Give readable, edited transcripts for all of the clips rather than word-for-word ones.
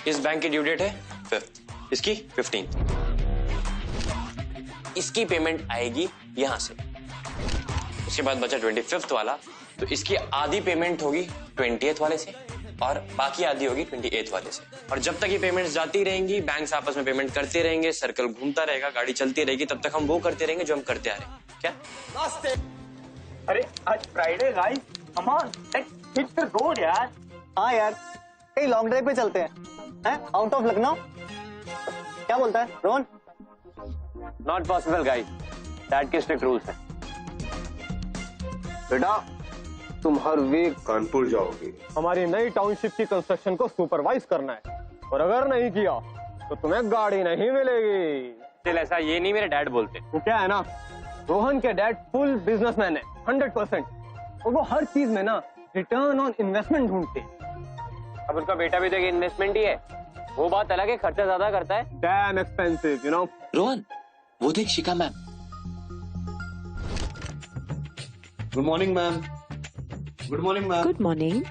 इस बैंक की due date है 5th, इसकी 15th। इसकी पेमेंट आएगी यहां से। उसके बाद बचा 25th वाला, तो इसकी आधी पेमेंट होगी 20th वाले से और बाकी आधी होगी 28th वाले से। और जब तक ये पेमेंट्स जाती रहेंगी, बैंक्स आपस में पेमेंट करते रहेंगे, सर्कल घूमता रहेगा, गाड़ी चलती रहेगी, तब तक हम वो करते रहेंगे जो हम करते आ रहे हैं। क्या? अरे आज Friday guys, come on, let's hit the road यार। हाँ यार, कहीं लॉन्ग ड्राइव पे चलते हैं आउट ऑफ लखनऊ। क्या बोलता है Rohan? Not possible guys, dad के स्ट्रिक्ट रूल्स हैं। बेटा तुम हर वीक कानपुर जाओगी। हमारी नई टाउनशिप की कंस्ट्रक्शन को सुपरवाइज करना है, और अगर नहीं किया तो तुम्हें गाड़ी नहीं मिलेगी। चल ऐसा ये नहीं मेरे डैड बोलते। वो क्या है ना, रोहन के डैड फुल बिजनेसमैन है 100%, और वो हर चीज में ना रिटर्न ऑन इन्वेस्टमेंट ढूंढते हैं। अब उनका बेटा भी तो एक इन्वेस्टमेंट ही है, वो बात अलग है, खर्चा ज्यादा करता है। Damn expensive you know. Rohan, वो देख Shikha ma'am. Good morning ma'am. Good morning ma'am. Good morning.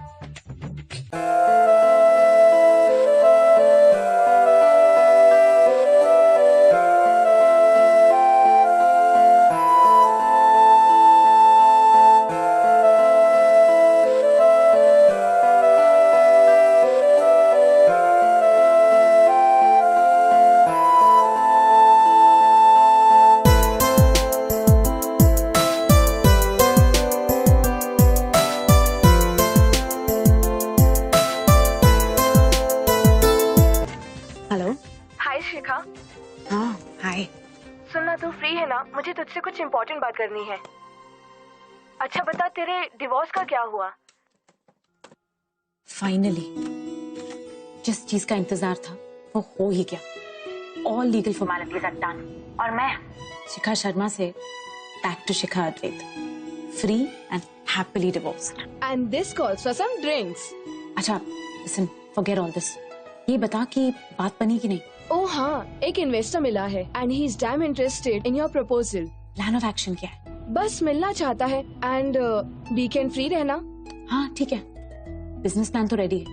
Shikha. हाँ हाय। सुनना, तू फ्री है ना? मुझे तुझसे कुछ इम्पोर्टेंट बात करनी है। अच्छा बता, तेरे डिवोर्स का क्या हुआ? फाइनली जिस चीज का इंतजार था वो हो ही गया। All legal formalities are done और मैं शिखा शर्मा से back to Shikha Advait, free and happily divorced. And this calls for some drinks. अच्छा लिसन, फॉरगेट ऑल दिस। ये बता कि बात बनी कि नहीं? ओह हाँ, एक इन्वेस्टर मिला है and he is damn interested in your proposal. Plan of action क्या है? बस मिलना चाहता है एंड वीकेंड फ्री रहना। हाँ ठीक है, बिजनेस प्लान तो रेडी है,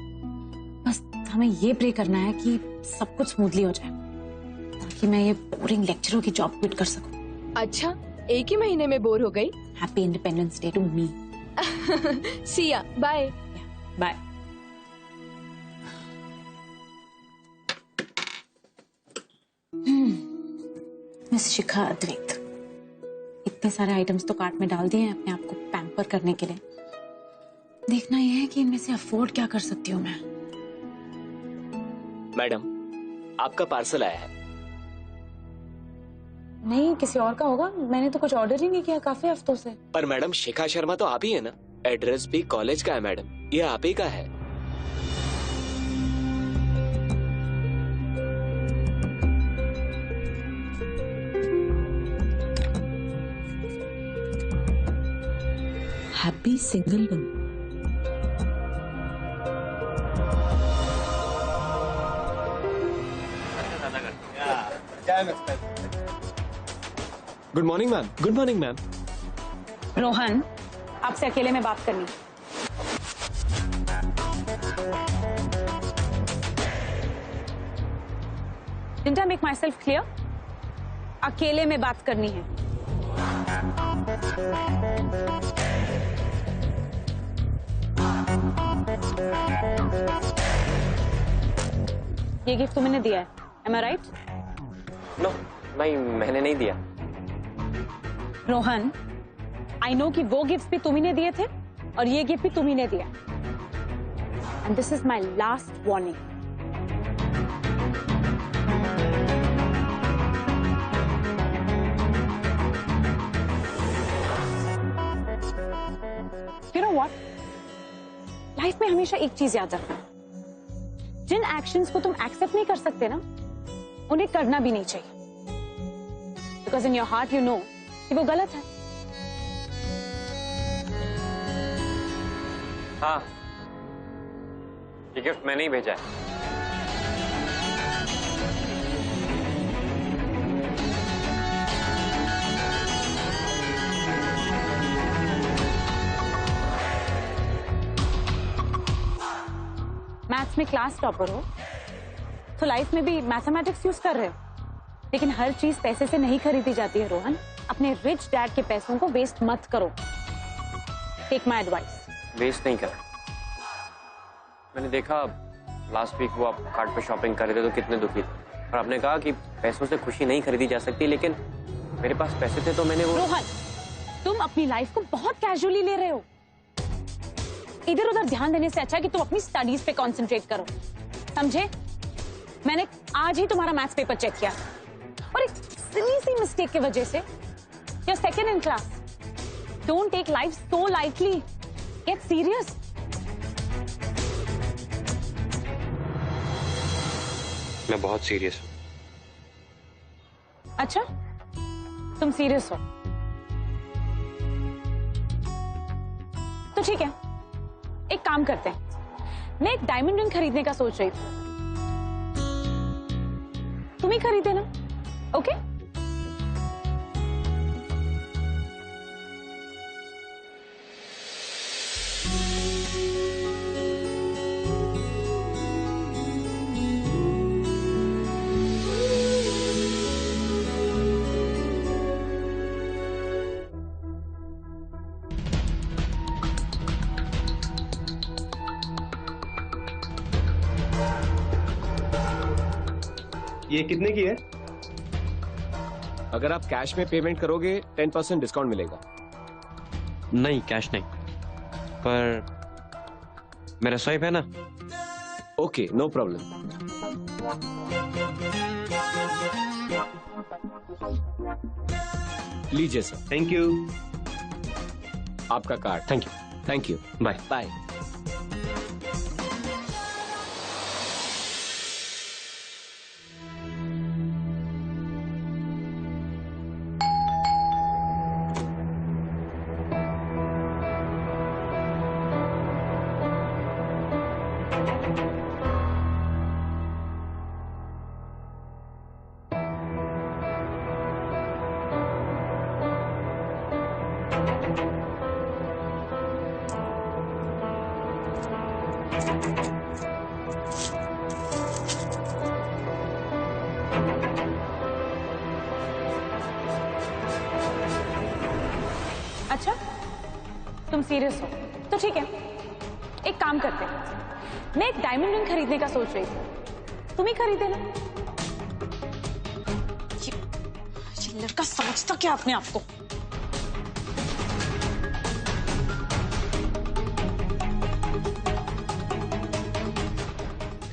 बस हमें ये प्रे करना है कि सब कुछ स्मूथली हो जाए ताकि मैं ये बोरिंग लेक्चरों की जॉब क्विट कर सकूं। अच्छा, एक ही महीने में बोर हो गई? Happy independence day to me. See ya, bye. Bye. Miss Shikha Advait, इतने सारे आइटम्स तो कार्ट में डाल दिए हैं अपने आप को पैम्पर करने के लिए। देखना यह है कि इनमें से अफोर्ड क्या कर सकती हूँ मैं। मैडम, आपका पार्सल आया है। नहीं, किसी और का होगा, मैंने तो कुछ ऑर्डर ही नहीं किया काफी हफ्तों से। पर मैडम, शिखा शर्मा तो आप ही है ना? एड्रेस भी कॉलेज का है मैडम, ये आप ही का है। Happy single one. Good morning ma'am. Good morning ma'am. Rohan, आपसे अकेले में बात करनी। Didn't I make myself clear? अकेले में बात करनी है। ये गिफ्ट तुमने दिया है, am I right? नो नहीं, मैंने नहीं दिया। रोहन, आई नो कि वो गिफ्ट भी तुम्ही ने दिए थे और ये गिफ्ट भी तुम्ही ने दिया। And this is my last warning. You know what? Life में हमेशा एक चीज याद रखना, जिन एक्शंस को तुम एक्सेप्ट नहीं कर सकते ना, उन्हें करना भी नहीं चाहिए। Because in your heart you know कि वो गलत है। हाँ, ये गिफ्ट मैंने ही भेजा है। मैथ्स में क्लास टॉपर हो तो लाइफ में भी मैथमेटिक्स यूज कर रहे हो। लेकिन हर चीज पैसे से नहीं खरीदी जाती है रोहन। अपने रिच डैड के पैसों को वेस्ट मत करो। Take my advice. वेस्ट नहीं कर। मैंने देखा लास्ट वीक वो आप कार्ड पे शॉपिंग कर रहे थे तो कितने दुखी थे, और आपने कहा कि पैसों से खुशी नहीं खरीदी जा सकती, लेकिन मेरे पास पैसे थे तो मैंने वो। रोहन, तुम अपनी लाइफ को बहुत कैजुअली ले रहे हो। इधर उधर ध्यान देने से अच्छा है कि तुम अपनी स्टडीज पे कंसंट्रेट करो, समझे? मैंने आज ही तुम्हारा मैथ्स पेपर चेक किया और एक सिली सी मिस्टेक की वजह से you're second in class. Don't take life so lightly. Get serious. मैं बहुत सीरियस हूँ। अच्छा, तुम सीरियस हो तो ठीक है, एक काम करते हैं। मैं एक डायमंड रिंग खरीदने का सोच रही थी, तुम ही खरीदे ना? ओके? ये कितने की है? अगर आप कैश में पेमेंट करोगे 10% डिस्काउंट मिलेगा। नहीं, कैश नहीं, पर मेरा स्वाइप है ना। Okay, no problem. लीजिए सर, थैंक यू। आपका card. Thank you. Thank you. Bye. Bye. अच्छा, तुम सीरियस हो तो ठीक है, एक काम करते हैं। मैं एक डायमंड रिंग खरीदने का सोच रही थी, तुम ही खरीदे ना? ये लड़का समझता क्या अपने आप को?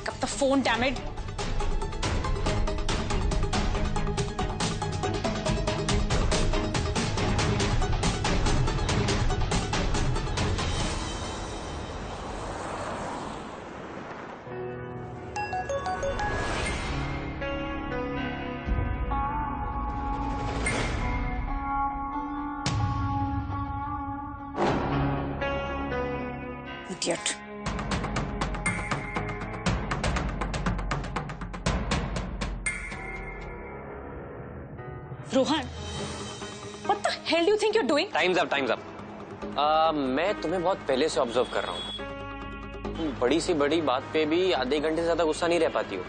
कब तक phone damage. Idiot. Rohan, what the hell do you think you're doing? Times up, times up. मैं तुम्हें बहुत पहले से ऑब्जर्व कर रहा हूँ। तुम बड़ी सी बड़ी बात पे भी आधे घंटे से ज्यादा गुस्सा नहीं रह पाती हो।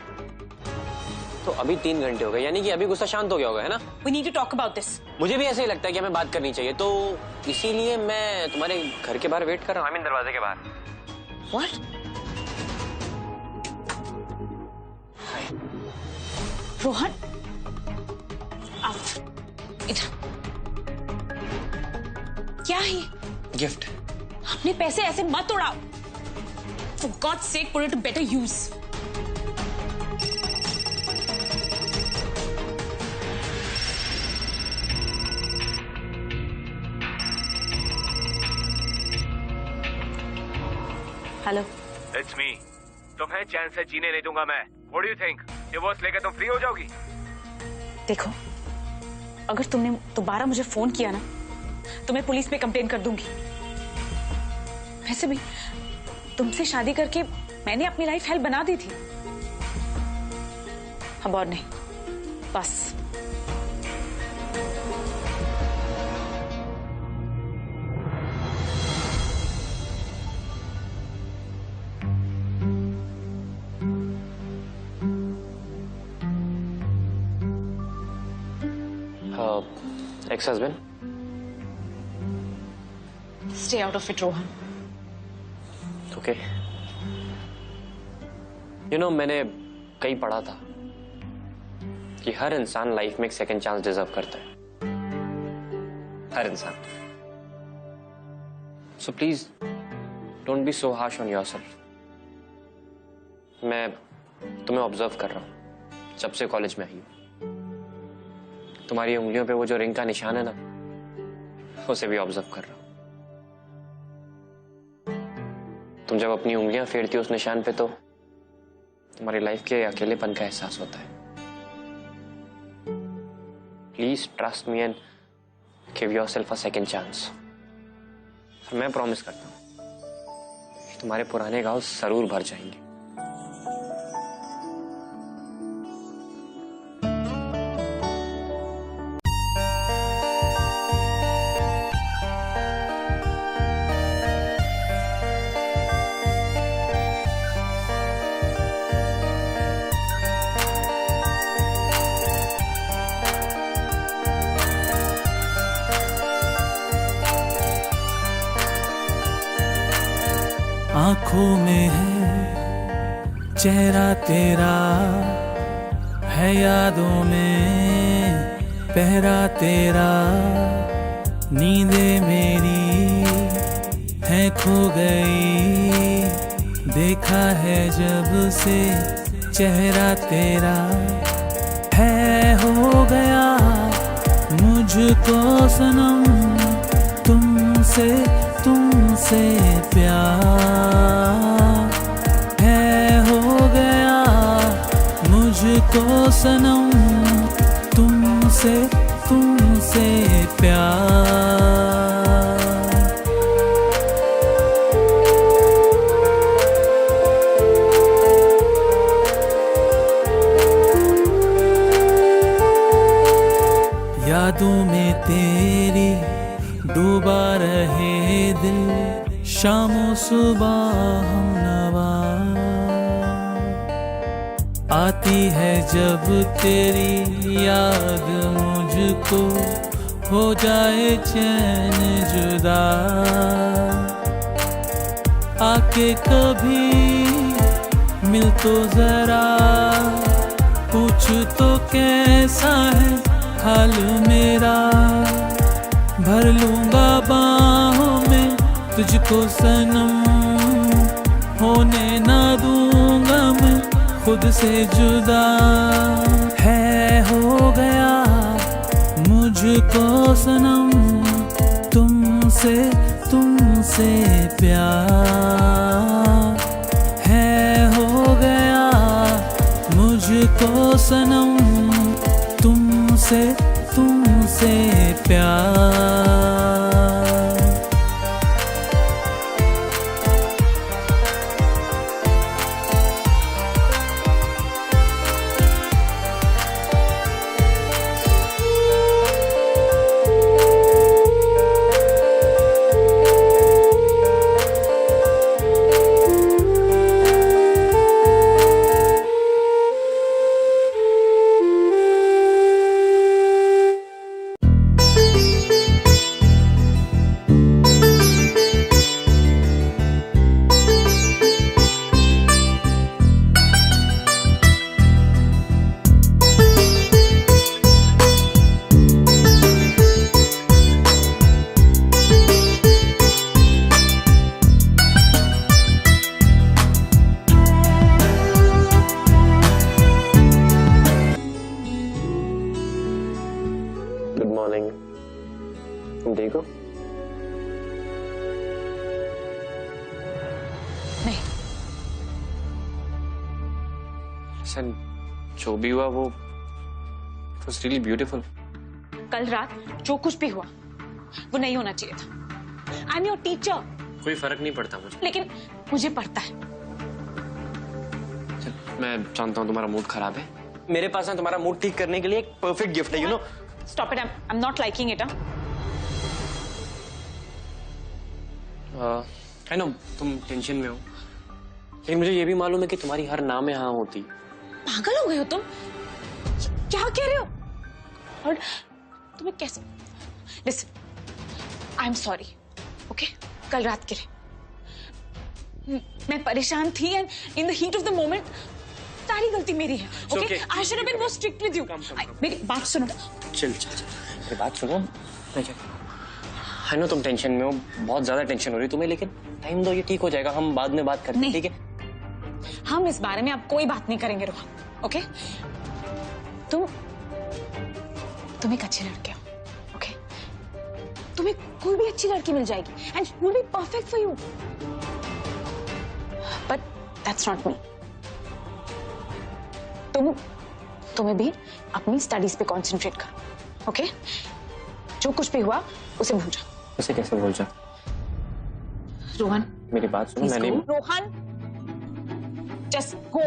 तो अभी 3 घंटे हो गए, यानी कि अभी गुस्सा शांत हो गया होगा, है ना? We need to talk about this. मुझे भी ऐसे ही लगता है कि हमें बात करनी चाहिए, तो इसीलिए मैं तुम्हारे घर के बाहर वेट कर रहा हूँ। दरवाजे के बाहर। What? रोहन, आओ इधर। क्या है? गिफ्ट। अपने पैसे ऐसे मत उड़ाओ। For God's sake, put it to better use. Hello. It's me. तुम्हें चैन से जीने नहीं दूंगा मैं। What do you think? Divorce लेके तुम फ्री हो जाओगी? देखो, अगर तुमने दोबारा मुझे फोन किया ना तो मैं पुलिस में कंप्लेन कर दूंगी। वैसे भी तुमसे शादी करके मैंने अपनी लाइफ हेल बना दी थी, अब और नहीं, बस। Ex husband. Stay out of it Rohan. Okay. You know, मैंने कहीं पढ़ा था कि हर इंसान लाइफ में एक सेकंड चांस डिजर्व करता है, हर इंसान। So please don't be so harsh on yourself. मैं तुम्हें ऑब्जर्व कर रहा हूं जब से कॉलेज में आई हूं। तुम्हारी उंगलियों पे वो जो रिंग का निशान है ना, उसे भी ऑब्जर्व कर रहा हूं। तुम जब अपनी उंगलियां फेरती हो उस निशान पे, तो तुम्हारी लाइफ के अकेलेपन का एहसास होता है। Please trust me and give yourself a second chance. मैं प्रॉमिस करता हूं कि तुम्हारे पुराने घाव जरूर भर जाएंगे। आंखों में है चेहरा तेरा, है यादों में पहरा तेरा। नींदें मेरी हैं खो गई, देखा है जब से चेहरा तेरा। है हो गया मुझको सनम तुमसे प्यार। है हो गया मुझको सनम तुमसे प्यार। यादों में तेरी डूबा रहे दिल, शामों सुबह हमनवा। आती है जब तेरी याद मुझको, हो जाए चैन जुदा। आके कभी मिल तो जरा, पूछ तो कैसा है हाल मेरा। भर लूंगा बाहों में तुझको सनम, होने ना दूंगा मैं खुद से जुदा। है हो गया मुझको सनम तुमसे प्यार। है हो गया मुझको सनम तुमसे प्यार। Good morning. तुम ठीक हो? नहीं, सन जो भी हुआ वो was really beautiful। कल रात जो कुछ भी हुआ वो नहीं होना चाहिए था। I am your teacher. कोई फर्क नहीं पड़ता मुझे। लेकिन मुझे पड़ता है। चल, मैं जानता हूँ तुम्हारा मूड खराब है। मेरे पास है तुम्हारा मूड ठीक करने के लिए एक परफेक्ट गिफ्ट है, you no. Stop it! I'm not liking it. I know तुम टेंशन में हो, लेकिन मुझे ये भी मालूम है कि तुम्हारी हर ना में हाँ होती। पागल हो गए हो तुम? क्या कह रहे हो? और तुम्हें कैसे listen, I am sorry, okay? कल रात के लिए मैं परेशान थी and in the heat of the moment सारी गलती मेरी है, okay? I should have been more strict with you. मेरी बात सुनो। चल मेरी बात सुनो। आई नो तुम टेंशन में हो, बहुत ज्यादा टेंशन हो रही है तुम्हें, लेकिन टाइम दो, ये ठीक हो जाएगा, हम बाद में बात करते हैं, ठीक है? हम इस बारे में अब कोई बात नहीं करेंगे रोहन, ओके? तुम एक अच्छे लड़के हो, ओके? तुम्हें कोई भी अच्छी लड़की मिल जाएगी and she will be perfect for you, but that's not me. तुम्हें भी अपनी स्टडीज पे कंसंट्रेट करो, ओके? जो कुछ भी हुआ उसे भूल जाओ। उसे कैसे भूल जाओ? रोहन मेरी बात सुनो, मैंने रोहन जस्ट गो।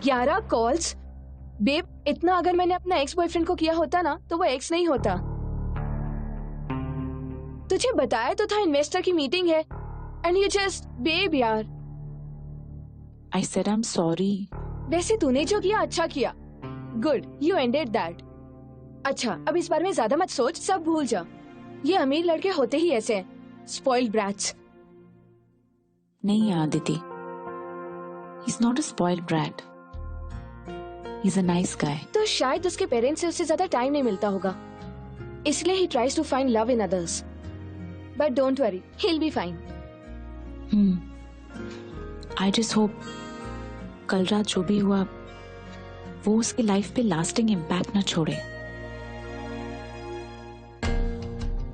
ग्यारह कॉल्स बेब, इतना अगर मैंने अपना एक्स बॉयफ्रेंड को किया होता ना तो वो एक्स नहीं होता। तुझे बताया तो था इन्वेस्टर की मीटिंग है एंड यू जस्ट बेब यार। I said I am sorry. वैसे तूने जो किया अच्छा किया, गुड, यू एंडेड दैट। अच्छा अब इस बारे में ज्यादा मत सोच, सब भूल जा। ये अमीर लड़के होते ही ऐसे हैं, स्पॉइल्ड ब्रैट्स। नहीं Aditi, he is not a spoiled brat, he is a nice guy. तो शायद उसके पेरेंट्स से उसे ज्यादा टाइम नहीं मिलता होगा, इसलिए he tries to find love in others, but don't worry, he will be fine. I just hope कल रात जो भी हुआ वो उसकी लाइफ पे लास्टिंग इम्पैक्ट ना छोड़े।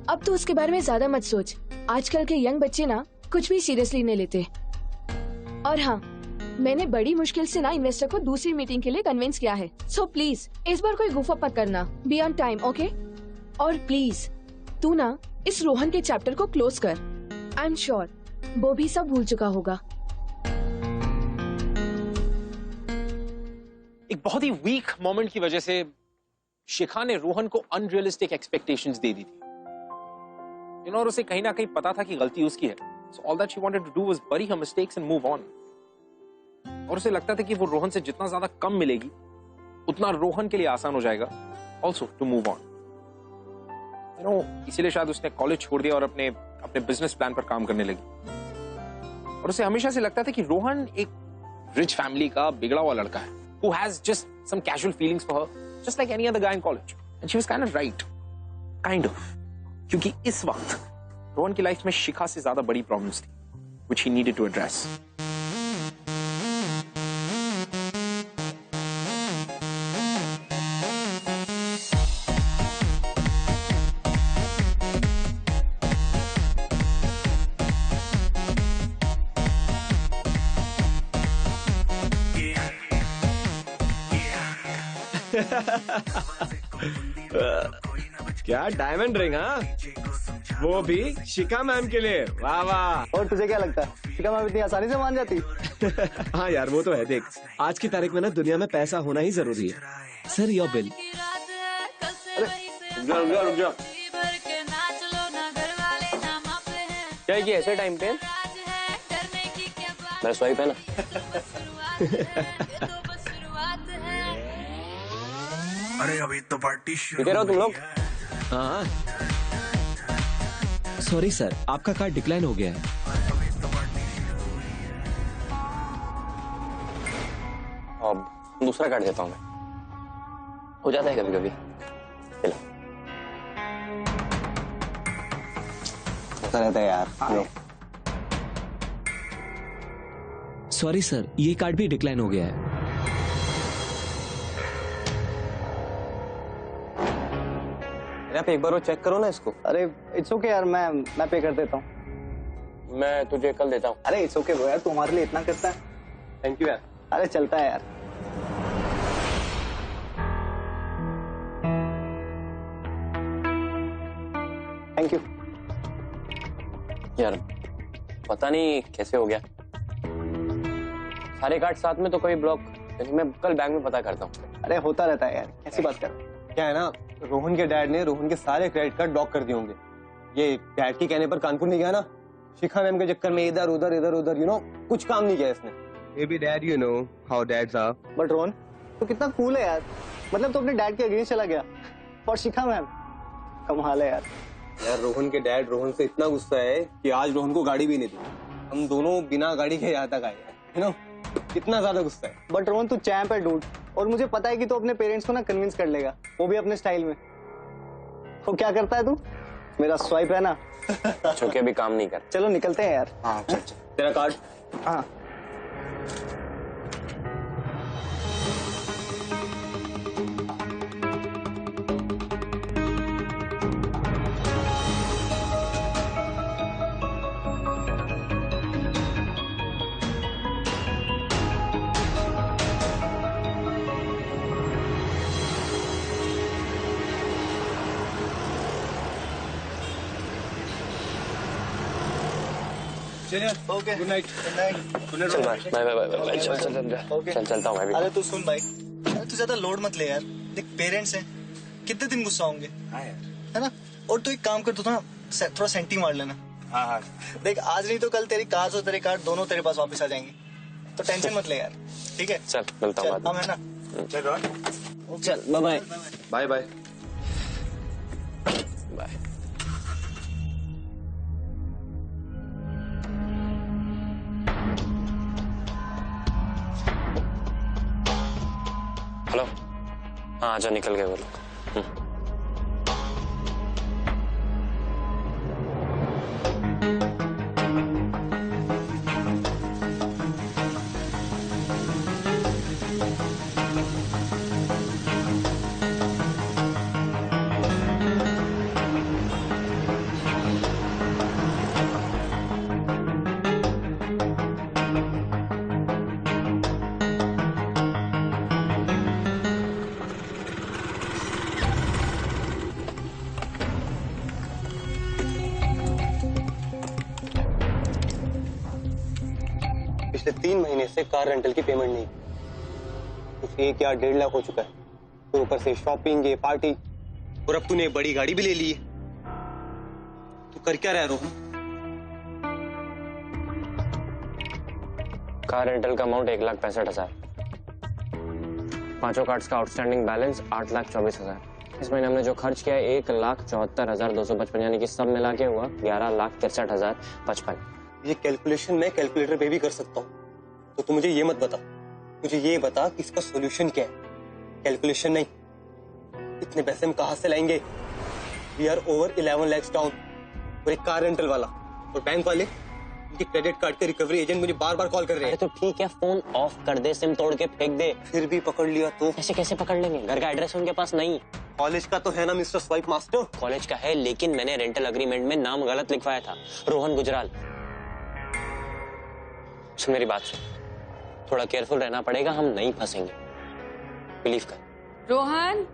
अब तो उसके बारे में ज्यादा मत सोच, आजकल के यंग बच्चे ना कुछ भी सीरियसली नहीं लेते। और हाँ, मैंने बड़ी मुश्किल से ना इन्वेस्टर को दूसरी मीटिंग के लिए कन्विंस किया है, सो प्लीज इस बार कोई गुफ अप मत करना, बी ऑन टाइम, ओके? और प्लीज तू ना इस रोहन के चैप्टर को क्लोज कर, आई एम श्योर वो भी सब भूल चुका होगा। एक बहुत ही वीक मोमेंट की वजह से शिखा ने रोहन को अनरियलिस्टिक एक्सपेक्टेशंस दे दी थी, और उसे कहीं ना कहीं पता था कि गलती उसकी है, so all that she wanted to do was bury her mistakes and move on। और उसे लगता था कि वो रोहन से जितना ज्यादा कम मिलेगी उतना रोहन के लिए आसान हो जाएगा also to move on, इसीलिए शायद उसने कॉलेज छोड़ दिया और अपने बिजनेस प्लान पर काम करने लगी। और उसे हमेशा से लगता था कि रोहन एक रिच फैमिली का बिगड़ा हुआ लड़का है who has just some casual feelings for her, just like any other guy in college. And she was kind of right. Kind of. क्योंकि इस वक्त रोहन की लाइफ में शिखा से ज्यादा बड़ी प्रॉब्लम्स थी, which he needed to address. क्या डायमंड रिंग? हाँ, वो भी शिखा मैम के लिए। वाह वाह। और तुझे क्या लगता है शिखा मैम इतनी आसानी से मान जाती? हाँ यार, वो तो है। देख, आज की तारीख में ना दुनिया में पैसा होना ही जरूरी है। Sir your bill. रुक जा। क्या है कि ऐसे टाइम पे मेरा स्वाइप है ना? अरे अभी तो पार्टी शुरू रहो तुम लोग। हाँ सॉरी सर, आपका कार्ड डिक्लाइन हो गया है। अब दूसरा कार्ड देता हूँ मैं, हो जाता है कभी कभी। होता रहता है यार। सॉरी सर, ये कार्ड भी डिक्लाइन हो गया है। आप एक बार वो चेक करो ना इसको। अरे इट्स ओके यार, मैं पे कर देता हूँ। मैं तुझे कल देता हूँ। अरे इट्स ओके यार, तू हमारे लिए इतना करता है। थैंक यू यार। अरे चलता है यार। Thank you. यार पता नहीं कैसे हो गया, सारे कार्ड साथ में तो कोई ब्लॉक, मैं कल बैंक में पता करता हूँ। अरे होता रहता है यार, ऐसी बात कर। क्या है ना, रोहन के डैड ने रोहन के सारे क्रेडिट कार्ड ब्लॉक कर दिए होंगे। ये डैड के कहने पर कानपुर नहीं गया ना, शिखा मैम के चक्कर में इधर उधर यू नो कुछ काम नहीं किया इसने। Maybe dad, you know how dads are. But Rohan तो कितना कूल है यार, मतलब तो अपने डैड के अगेंस्ट चला गया और शिखा मैम, कमाल है यार। यार रोहन के डैड रोहन से इतना गुस्सा है कि आज रोहन को गाड़ी भी नहीं दी। हम दोनों बिना गाड़ी के यहाँ तक आए, यू नो इतना ज्यादा गुस्सा है। बट रोहन तू चैंप है डूड, और मुझे पता है कि तू अपने पेरेंट्स को ना कन्विंस कर लेगा, वो भी अपने स्टाइल में। तो क्या करता है तू, मेरा स्वाइप है ना जो कि अभी काम नहीं कर। चलो निकलते हैं यार। हाँ चल। तेरा कार्ड। हाँ ओके गुड नाइट। चल बाय बाय बाय बाय, चल चलता हूँ मैं भी। अरे तू सुन भाई, अरे तू ज्यादा लोड मत ले यार, देख पेरेंट्स हैं, कितने दिन गुस्सा होंगे, है ना। और तू एक काम कर, तू ना थोड़ा सेंटी मार लेना। हाँ देख आज नहीं तो कल तेरी कार्ड और तेरे कार्ड दोनों तेरे पास वापस आ जाएंगे, तो टेंशन मत ले यार, ठीक है। चल मिलता हूँ हम है ना। चल bye bye Bye bye. Bye. Hello, हाँ आजा, निकल गए वो लोग। पिछले 3 महीने से कार रेंटल की पेमेंट नहीं, कुछ 1 या 1.5 लाख हो चुका है, तो ऊपर से शॉपिंग, ये पार्टी, और अब तूने बड़ी गाड़ी भी ले ली है। तू कर क्या रहा है रोहन? कार रेंटल का अमाउंट 1,65,000, 5 कार्ड्स का आउटस्टैंडिंग बैलेंस 8,24,000। इस महीने हमने जो खर्च किया है 1,74,255, यानी कि सब मिला के हुआ 11,63,055। ये कैलकुलेशन मैं कैलकुलेटर पे भी कर सकता हूँ, तो तू मुझे ये मत बता, मुझे ये बता कि इसका सॉल्यूशन क्या है, कैलकुलेशन नहीं। इतने पैसे हम कहाँ से लाएंगे? We are over 11 lakhs down, और एक कार रेंटल वाला और बैंक वाले, उनके क्रेडिट कार्ड के रिकवरी एजेंट मुझे बार बार कॉल कर रहे हैं। तो ठीक है, फोन ऑफ कर दे, सिम तोड़ के फेंक दे। फिर भी पकड़ लिया तो? ऐसे कैसे पकड़ लेंगे, घर का एड्रेस उनके पास नहीं। कॉलेज का तो है ना मिस्टर स्वाइप मास्टर। कॉलेज का है, लेकिन मैंने रेंटल अग्रीमेंट में नाम गलत लिखवाया था, रोहन गुजराल। सुन मेरी बात सुन, थोड़ा केयरफुल रहना पड़ेगा, हम नहीं फंसेंगे, बिलीव कर। रोहन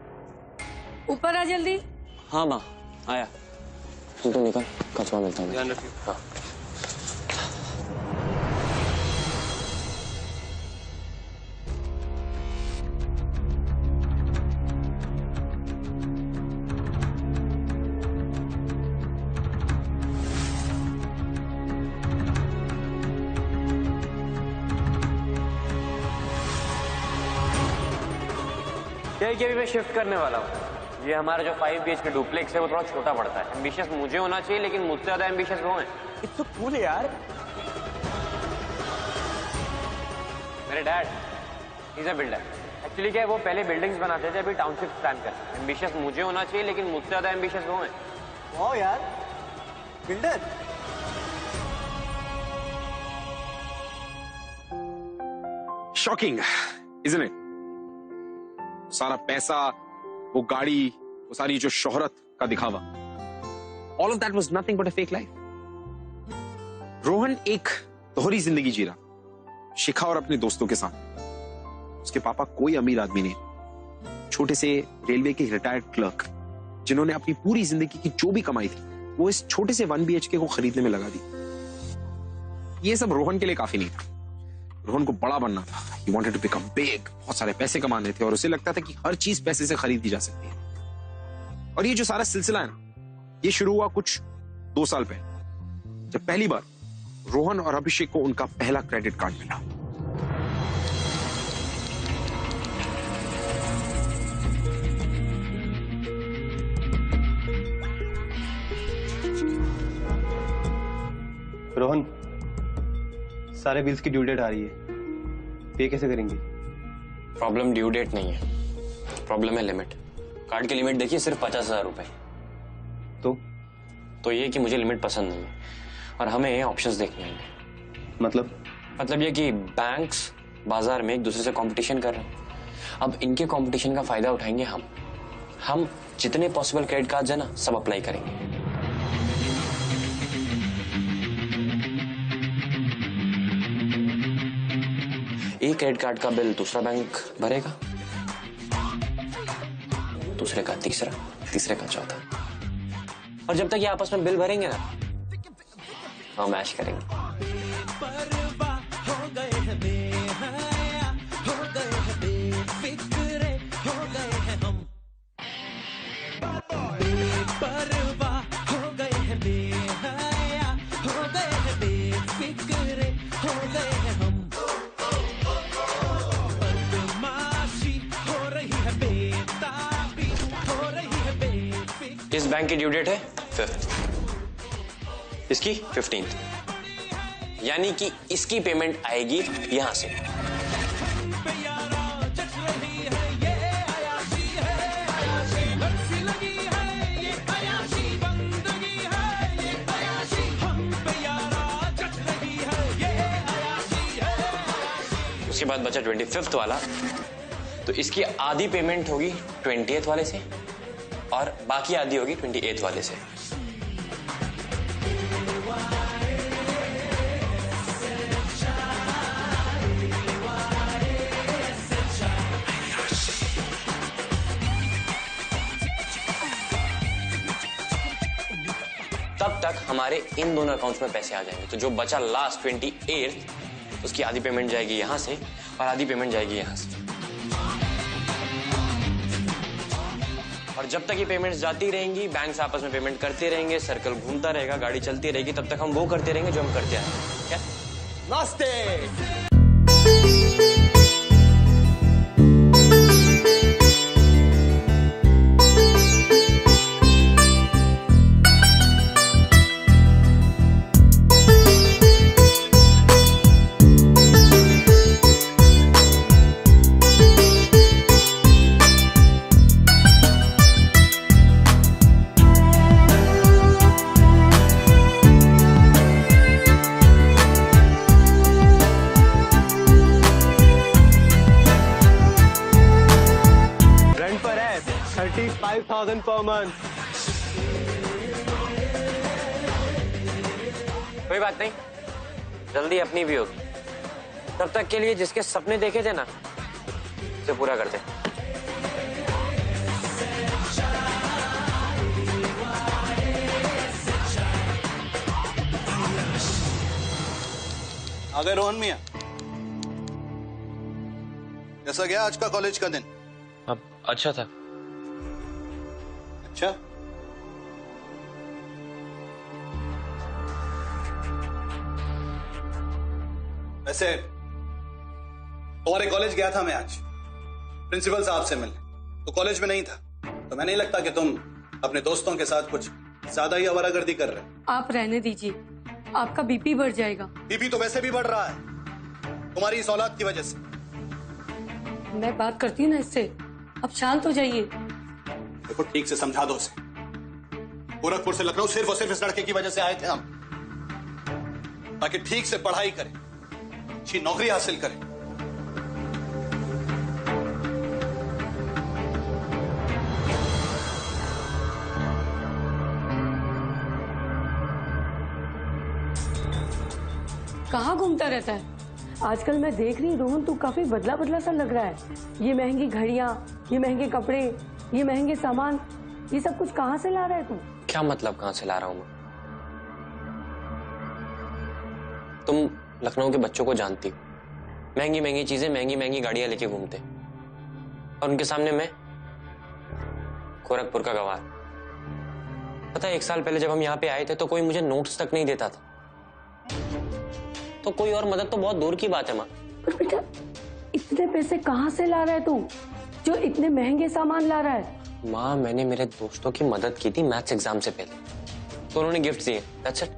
ऊपर आ जल्दी। हाँ माँ आया, तू निकल, कचवा मिलता हूँ। ध्यान रखियो। हाँ। कि अभी मैं शिफ्ट करने वाला हूँ। ये हमारा जो 5 BHK डुप्लेक्स है वो थोड़ा छोटा पड़ता है। एम्बिशियस मुझे होना चाहिए, लेकिन मुझसे ज्यादा एम्बिशियस वो हैं। इट्स सो कूल यार। मेरे dad is a builder. Actually क्या है, वो पहले बिल्डिंग्स बनाते थे, अभी टाउनशिप प्लान करते हैं। एम्बिशियस मुझे होना चाहिए, लेकिन मुझसे ज्यादा एम्बिशियस वो हैं। वाह यार, बिल्डर। Shocking, isn't it? सारा पैसा, वो गाड़ी, वो सारी जो शोहरत का दिखावा, all of that was nothing but a fake life. Rohan एक दोहरी जिंदगी जी रहा, शिखा और अपने दोस्तों के साथ। उसके पापा कोई अमीर आदमी नहीं, छोटे से रेलवे के रिटायर्ड क्लर्क, जिन्होंने अपनी पूरी जिंदगी की जो भी कमाई थी वो इस छोटे से 1 BHK को खरीदने में लगा दी। ये सब रोहन के लिए काफी नहीं था। रोहन को बड़ा बनना था। He wanted to become big, बहुत सारे पैसे कमाने थे और उसे लगता था कि हर चीज पैसे से खरीदी जा सकती है। और ये जो सारा सिलसिला है ना, ये शुरू हुआ कुछ 2 साल पहले, जब पहली बार रोहन और अभिषेक को उनका पहला क्रेडिट कार्ड मिला। रोहन, सारे बिल्स की ड्यू डेट आ रही है, पे कैसे करेंगे? प्रॉब्लम ड्यू डेट नहीं है, प्रॉब्लम है लिमिट। कार्ड की लिमिट देखिए सिर्फ 50,000 रुपए। तो ये कि मुझे लिमिट पसंद नहीं है और हमें ऑप्शंस देखने होंगे। मतलब ये कि बैंक्स बाजार में एक दूसरे से कंपटीशन कर रहे हैं। अब इनके कंपटीशन का फायदा उठाएंगे हम जितने पॉसिबल क्रेडिट कार्ड्स है ना, सब अप्लाई करेंगे। एक क्रेडिट कार्ड का बिल दूसरा बैंक भरेगा, दूसरे का तीसरा, तीसरे का चौथा, और जब तक ये आपस में बिल भरेंगे ना, हम मैच करेंगे। इस बैंक की ड्यू डेट है 5th, इसकी 15th, यानी कि इसकी पेमेंट आएगी यहां से। उसके बाद बचा 25th वाला, तो इसकी आधी पेमेंट होगी 20th वाले से और बाकी आधी होगी 28th वाले से। तब तक हमारे इन दोनों अकाउंट्स में पैसे आ जाएंगे। तो जो बचा लास्ट 28th, उसकी आधी पेमेंट जाएगी यहां से और आधी पेमेंट जाएगी यहां से। और जब तक ये पेमेंट्स जाती रहेंगी, बैंक्स आपस में पेमेंट करते रहेंगे, सर्कल घूमता रहेगा, गाड़ी चलती रहेगी, तब तक हम वो करते रहेंगे जो हम करते आए हैं। क्या? नाश्ते। per month. कोई बात नहीं, जल्दी अपनी भी होगी। तब तक के लिए जिसके सपने देखे थे ना, उसे पूरा करते। आ गए रोहन मियां, कैसा गया आज का कॉलेज का दिन? अब अच्छा था। अच्छा, वैसे तुम्हारे कॉलेज गया था मैं आज प्रिंसिपल साहब से मिलने, तो कॉलेज में नहीं था, तो मैं नहीं लगता कि तुम अपने दोस्तों के साथ कुछ ज्यादा ही आवारागर्दी कर रहे हो। आप रहने दीजिए, आपका बीपी बढ़ जाएगा। बीपी तो वैसे भी बढ़ रहा है तुम्हारी इस औलाद की वजह से। मैं बात करती हूँ ना इससे, अब शांत हो जाइए। देखो ठीक से समझा दो उसे, गोरखपुर से लखनऊ सिर्फ और सिर्फ इस लड़के की वजह से आए थे हम, ताकि ठीक से पढ़ाई करे, अच्छी नौकरी हासिल करे। कहाँ घूमता रहता है आजकल? मैं देख रही रोहन, तू काफी बदला बदला सा लग रहा है। ये महंगी घड़ियां, ये महंगे कपड़े, ये महंगे सामान, ये सब कुछ कहाँ से ला रहा है तू? क्या मतलब कहाँ से ला रहा हूं मैं? तुम लखनऊ के बच्चों को जानती हो, महंगी महंगी चीजें, महंगी महंगी गाड़ियां लेके घूमते, और उनके सामने मैं गोरखपुर का गवार। पता है, 1 साल पहले जब हम यहाँ पे आए थे तो कोई मुझे नोट्स तक नहीं देता था, तो कोई और मदद तो बहुत दूर की बात है माँ। पर बेटा इतने पैसे कहाँ से ला रहा है तू, जो इतने महंगे सामान ला रहा है? माँ, मैंने मेरे दोस्तों की मदद की थी मैथ्स एग्जाम से पहले, तो उन्होंने गिफ्ट दिए, दैट्स इट।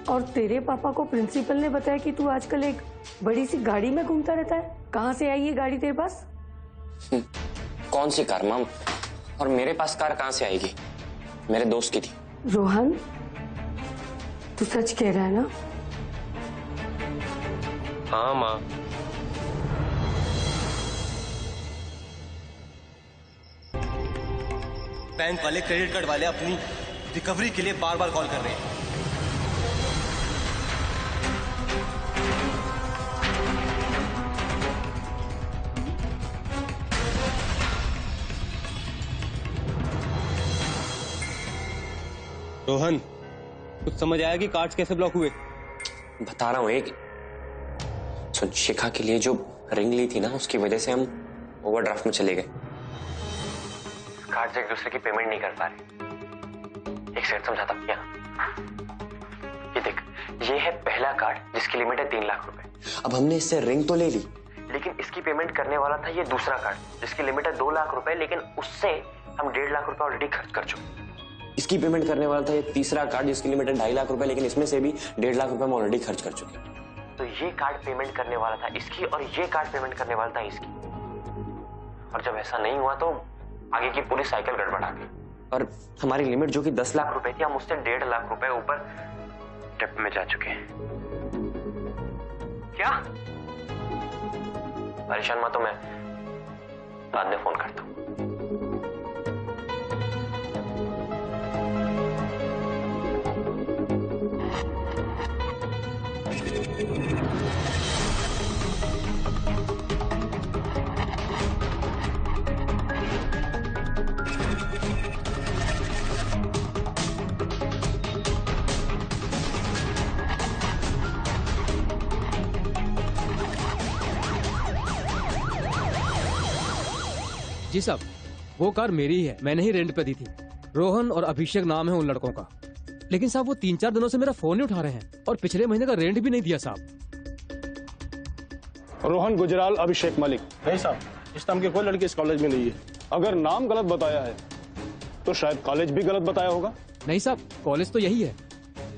और तेरे पापा को प्रिंसिपल ने बताया कि तू आजकल एक बड़ी सी गाड़ी में घूमता रहता है। कहाँ से आई ये गाड़ी तेरे पास? कौन सी कार माम? और मेरे पास कार कहाँ से आएगी? मेरे दोस्त की थी। रोहन, तू सच कह रहा है ना? हाँ माँ। बैंक वाले, क्रेडिट कार्ड वाले अपनी रिकवरी के लिए बार बार कॉल कर रहे हैं। रोहन, कुछ समझ आया कि कार्ड्स कैसे ब्लॉक हुए? बता रहा हूँ। एक सुन, शिखा के लिए जो रिंग ली थी ना, उसकी वजह से हम ओवरड्राफ्ट में चले गए। कार्ड से एक दूसरे की पेमेंट नहीं कर पा रहे। एक सेकंड समझाता हूँ। ये देख, ये है पहला कार्ड जिसकी लिमिट है 3 लाख रुपए। अब हमने इससे रिंग तो ले ली, लेकिन इसकी पेमेंट करने वाला था ये दूसरा कार्ड जिसकी लिमिट है 2 लाख रुपए, लेकिन उससे हम 1.5 लाख रुपए ऑलरेडी खर्च कर चुके। इसकी पेमेंट करने वाला था ये तीसरा कार्ड जिसकी लिमिट है 2.5 लाख रुपए, लेकिन इसमें से भी 1.5 लाख रुपए हम ऑलरेडी खर्च कर चुके। तो ये कार्ड पेमेंट करने वाला था इसकी, और ये कार्ड पेमेंट करने वाला था इसकी। और जब ऐसा नहीं हुआ तो आगे की पूरी साइकिल गड़बड़ा गई, और हमारी लिमिट जो कि 10 लाख रुपए थी, हम उससे 1.5 लाख रुपए ऊपर डेप्ट में जा चुके हैं। क्या परेशान मत हो, मैं बाद में फोन करता हूँ। जी साहब, वो कार मेरी ही है, मैंने ही रेंट पे दी थी। रोहन और अभिषेक नाम है उन लड़कों का। लेकिन साहब वो 3-4 दिनों से मेरा फोन नहीं उठा रहे हैं और पिछले महीने का रेंट भी नहीं दिया साहब। रोहन गुजराल अभिषेक मलिक। नहीं साहब, इस नाम के कोई लड़के इस कॉलेज में नहीं है। अगर नाम गलत बताया है तो शायद कॉलेज भी गलत बताया होगा। नहीं साहब, कॉलेज तो यही है,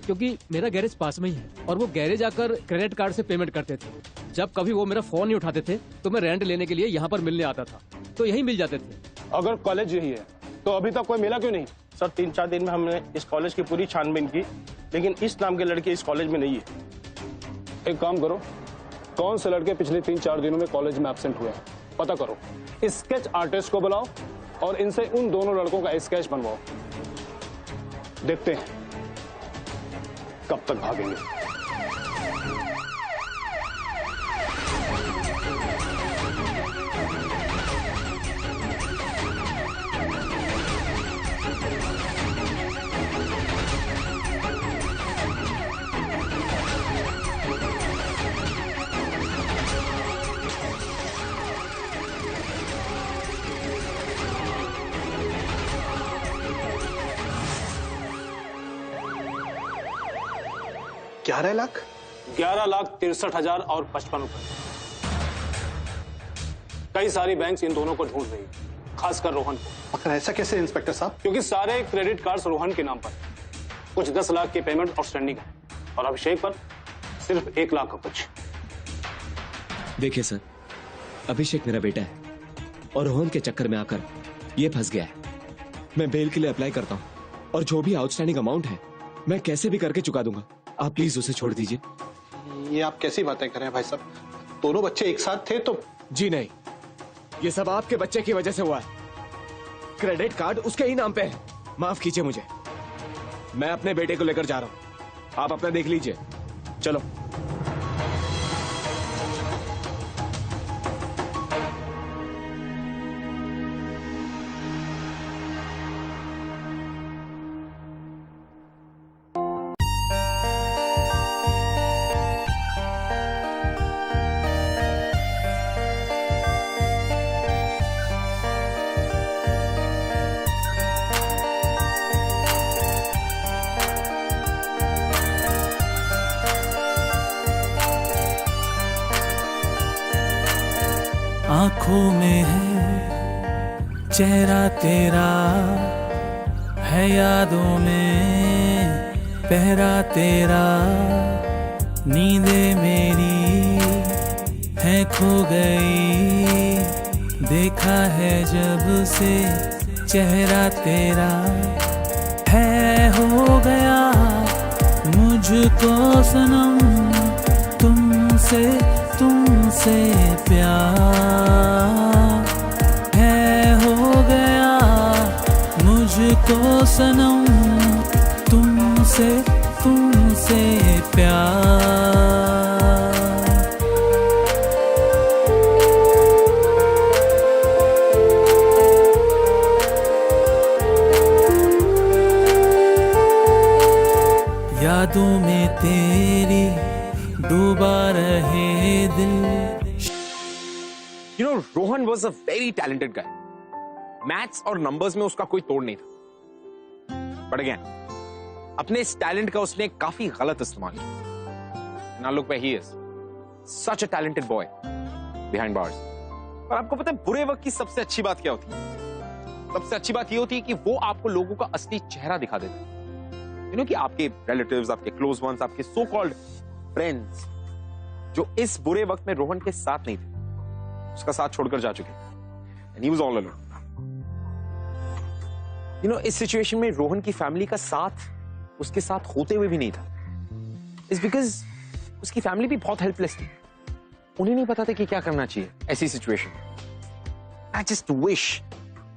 क्योंकि मेरा गैरेज पास में ही है और वो गैरेज आकर क्रेडिट कार्ड से पेमेंट करते थे। जब कभी वो मेरा फोन नहीं उठाते थे तो मैं रेंट लेने के लिए यहाँ पर मिलने आता था, तो यही मिल जाते थे। अगर कॉलेज यही है तो अभी तक कोई मिला क्यों नहीं? सर 3-4 दिन में हमने इस कॉलेज की पूरी छानबीन की, लेकिन इस नाम के लड़के इस कॉलेज में नहीं है। एक काम करो, कौन से लड़के पिछले 3-4 दिनों में कॉलेज में एब्सेंट हुए हैं पता करो, स्केच आर्टिस्ट को बुलाओ और इनसे उन दोनों लड़कों का स्केच बनवाओ। देखते हैं कब तक भागेंगे। लाख 11,63,000 और 55 रुपए। कई सारी बैंक्स इन दोनों को ढूंढ रही है, खासकर रोहन को। मगर ऐसा कैसे इंस्पेक्टर साहब? क्योंकि सारे क्रेडिट कार्ड्स रोहन के नाम पर, कुछ 10 लाख की पेमेंट आउटस्टैंडिंग है और अभिषेक पर सिर्फ 1 लाख का कुछ। देखिए सर, अभिषेक मेरा बेटा है और रोहन के चक्कर में आकर ये फंस गया है। मैं बेल के लिए अप्लाई करता हूँ और जो भी आउटस्टैंडिंग अमाउंट है मैं कैसे भी करके चुका दूंगा। आप प्लीज उसे छोड़ दीजिए। ये आप कैसी बातें कर रहे हैं भाई साहब? दोनों बच्चे एक साथ थे तो? जी नहीं, ये सब आपके बच्चे की वजह से हुआ है। क्रेडिट कार्ड उसके ही नाम पे है। माफ कीजिए मुझे, मैं अपने बेटे को लेकर जा रहा हूं, आप अपना देख लीजिए। चलो। आंखों में है चेहरा तेरा, है यादों में पहरा तेरा, नींदे मेरी है खो गई, देखा है जब से चेहरा तेरा, है हो गया मुझको सनम तुमसे तुमसे प्यार, है हो गया मुझको सनम तुमसे तुमसे प्यार। यादों में तेरी डूबा रहे दिल। You know, Rohan was a very talented guy. Maths और नंबर्स में उसका कोई तोड़ नहीं था। But again, अपने इस टैलेंट का उसने काफी गलत इस्तेमाल किया। Now look where he is. Such a talented boy behind bars. और आपको पता है बुरे वक्त की सबसे अच्छी बात क्या होती है? सबसे अच्छी बात ये होती है कि वो आपको लोगों का असली चेहरा दिखा देता है। You know कि आपके रिलेटिव्स, आपके क्लोज वंस, आपके सो कॉल्ड फ्रेंड्स जो इस बुरे वक्त में रोहन के साथ नहीं थे, उसका साथ छोड़कर जा चुके। And he was all alone. You know, इस सिचुएशन में रोहन की फैमिली का साथ उसके साथ होते हुए भी नहीं था। It's because उसकी फैमिली भी बहुत हेल्पलेस थी। उन्हें नहीं पता था कि क्या करना चाहिए ऐसी सिचुएशन में। I just wish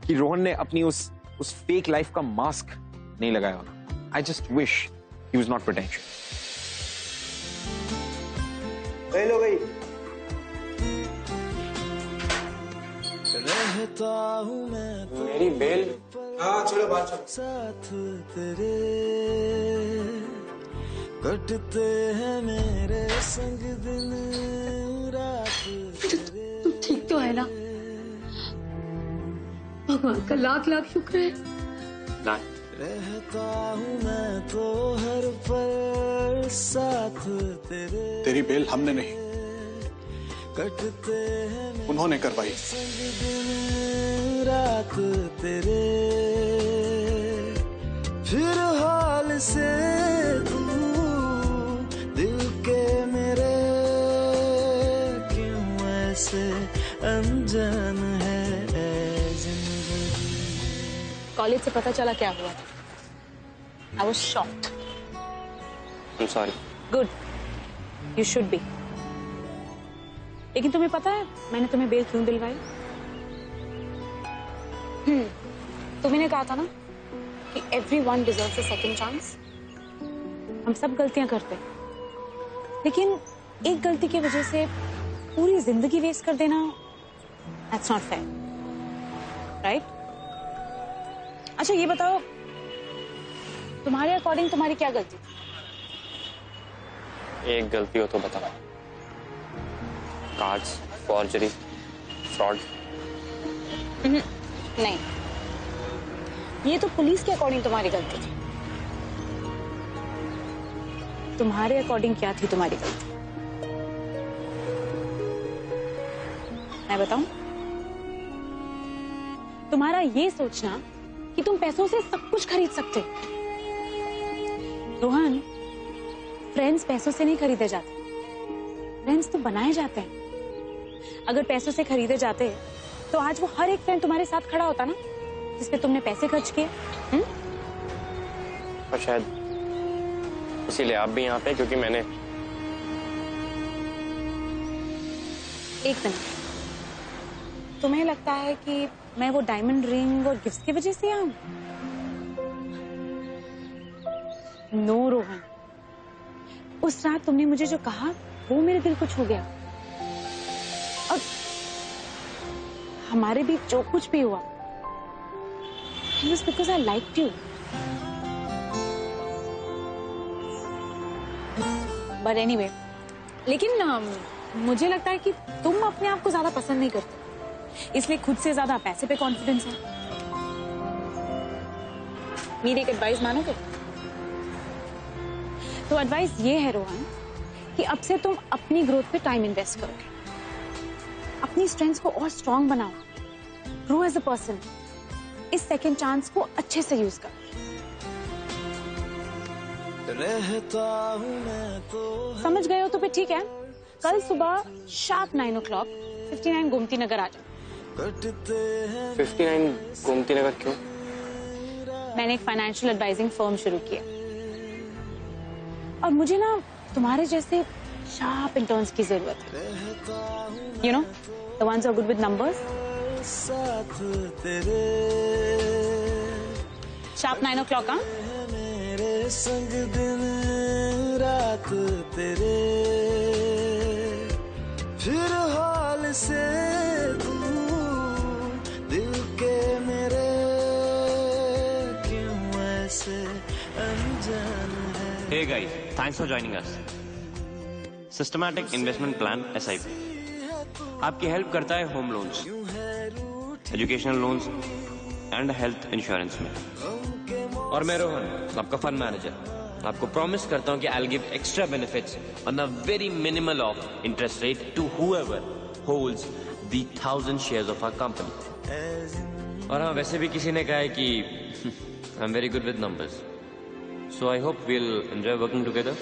कि रोहन ने अपनी उस फेक लाइफ का मास्क नहीं लगाया होता। I just wish he was not pretentious. Bell हो गई। रहता हूँ मैं तो मेरी बेल। हाँ चलो बात चलो। साथ तेरे कटते हैं मेरे संग दिन रात। तू ठीक तो है ना? भगवान का लाख लाख शुक्र है। रहता हूँ मैं तो हर पल साथ तेरे। तेरी बेल हमने नहीं, कटते हैं उन्होंने करवाई। दिन रात तेरे, फिर हाल से तू दिल के मेरे क्यों ऐसे अनजान है जिंदगी। कॉलेज से पता चला क्या हुआ? I was shocked. I'm sorry. Good. You should be. लेकिन तुम्हें पता है मैंने तुम्हें बेल क्यों दिलवाई? तुमने कहा था ना कि everyone deserves a second chance. हम सब गलतियां करते हैं, लेकिन एक गलती की वजह से पूरी जिंदगी वेस्ट कर देना, that's not fair, right? अच्छा ये बताओ, तुम्हारे अकॉर्डिंग तुम्हारी क्या गलती थी? एक गलती हो तो बताओ। Cards, forgery, fraud. नहीं, ये तो पुलिस के अकॉर्डिंग तुम्हारी गलती थी। तुम्हारे अकॉर्डिंग क्या थी तुम्हारी गलती? मैं बताऊं? तुम्हारा ये सोचना कि तुम पैसों से सब कुछ खरीद सकते हो। रोहन, फ्रेंड्स पैसों से नहीं खरीदे जाते, फ्रेंड्स तो बनाए जाते हैं। अगर पैसों से खरीदे जाते तो आज वो हर एक फ्रेंड तुम्हारे साथ खड़ा होता ना, जिस पे तुमने पैसे खर्च किए। और शायद इसीलिए आप भी यहाँ पे, क्योंकि मैंने। एक मिनट, तुम्हें लगता है कि मैं वो डायमंड रिंग और गिफ्ट की वजह से आऊं? नो रोहन, उस रात तुमने मुझे जो कहा वो मेरे दिल को छू गया। और हमारे बीच जो कुछ भी हुआ, it was because I liked you. But anyway, लेकिन मुझे लगता है कि तुम अपने आप को ज्यादा पसंद नहीं करते, इसलिए खुद से ज्यादा पैसे पे कॉन्फिडेंस है। मेरी एक एडवाइस मानोगे? तो एडवाइस ये है रोहन कि अब से तुम अपनी ग्रोथ पे टाइम इन्वेस्ट करोगे, अपने अपनी स्ट्रेंथ्स को और स्ट्रांग बनाओ, ग्रो एज अ पर्सन। इस सेकंड चांस को अच्छे से यूज कर। समझ गए हो तो फिर ठीक है, कल सुबह शार्प 9 o'clock 59 गोमती नगर आ जाओ। 59 गोमती नगर क्यों? मैंने एक फाइनेंशियल एडवाइजिंग फर्म शुरू की है और मुझे ना तुम्हारे जैसे शार्प इंटर्न्स की जरूरत है। You know, the ones are good with numbers. Sharp 9 o'clock, हाँ? मेरे संग दिन रात तेरे, फिर हाल से दूर दिल के मेरे, क्यों ऐसे अनजान है। Hey guys, thanks for joining us. Systematic Investment Plan SIP आपकी हेल्प करता है home loans, educational loans and health insurance में। और मैं रोहन, आपका फंड मैनेजर, आपको प्रॉमिस करता हूं कि I will give extra benefits on a very minimal of interest rate to whoever holds the 1000 shares of our company. और हाँ, वैसे भी किसी ने कहा है कि I am very good with numbers, so I hope we will enjoy working together.